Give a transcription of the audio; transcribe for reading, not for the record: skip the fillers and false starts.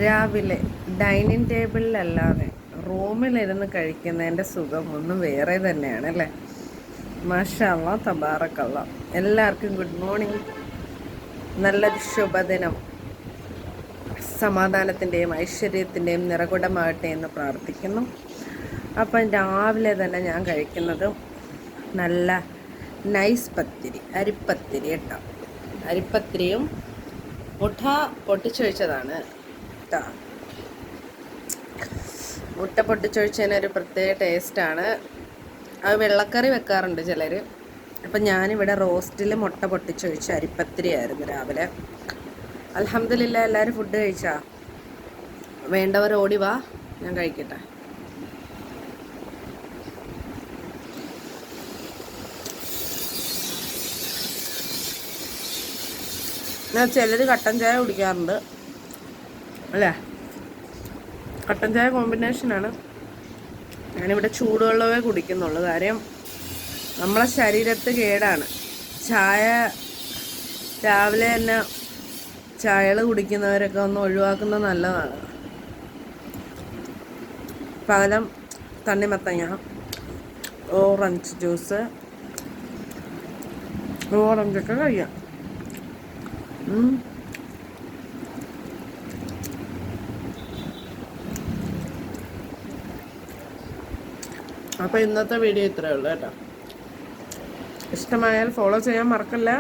രാവിലെ ഡൈനിങ് ടേബിളിലല്ലാതെ റൂമിലിരുന്ന് കഴിക്കുന്നതിൻ്റെ സുഖം ഒന്നും വേറെ തന്നെയാണ് അല്ലേ? മാഷാ അല്ലാഹ് തബാറക്കല്ലാഹ്. എല്ലാവർക്കും ഗുഡ് മോർണിംഗ്. നല്ലൊരു ശുഭദിനം സമാധാനത്തിൻ്റെയും ഐശ്വര്യത്തിൻ്റെയും നിറകുടമാകട്ടെ എന്ന് പ്രാർത്ഥിക്കുന്നു. അപ്പം രാവിലെ തന്നെ ഞാൻ കഴിക്കുന്നത് നല്ല നൈസ് പത്തിരി, അരിപ്പത്തിരി കേട്ടോ. അരിപ്പത്തിരിയും മുട്ട പൊട്ടിച്ചൊഴിച്ചതാണ് കേട്ടോ. മുട്ട പൊട്ടിച്ചൊഴിച്ചതിനൊരു പ്രത്യേക ടേസ്റ്റാണ്. അത് വെള്ളക്കറി വെക്കാറുണ്ട് ചിലർ. അപ്പം ഞാനിവിടെ റോസ്റ്റിൽ മുട്ട പൊട്ടിച്ചൊഴിച്ച അരിപ്പത്തിരി ആയിരുന്നു രാവിലെ. അൽഹംദുലില്ലാ, എല്ലാവരും ഫുഡ് കഴിച്ചാ? വേണ്ടവർ ഓടി വാ, ഞാൻ കഴിക്കട്ടെ. ചിലർ കട്ടൻ ചായ കുടിക്കാറുണ്ട് അല്ലേ? കട്ടൻ ചായ കോമ്പിനേഷനാണ്. ഞാനിവിടെ ചൂടുവെള്ളമേ കുടിക്കുന്നുള്ളൂ. കാര്യം നമ്മളെ ശരീരത്ത് കേടാണ് ചായ. രാവിലെ തന്നെ ചായകൾ കുടിക്കുന്നവരൊക്കെ ഒന്ന് ഒഴിവാക്കുന്നത് നല്ലതാണ്. പകരം തണ്ണിമത്തങ്ങ, ഓറഞ്ച് ജ്യൂസ്, ഓറഞ്ചൊക്കെ കഴിക്കാം. അപ്പോൾ ഇന്നത്തെ വീഡിയോ ഇത്രയേ ഉള്ളൂ കേട്ടോ. ഇഷ്ടമായാൽ ഫോളോ ചെയ്യാൻ മറക്കല്ല.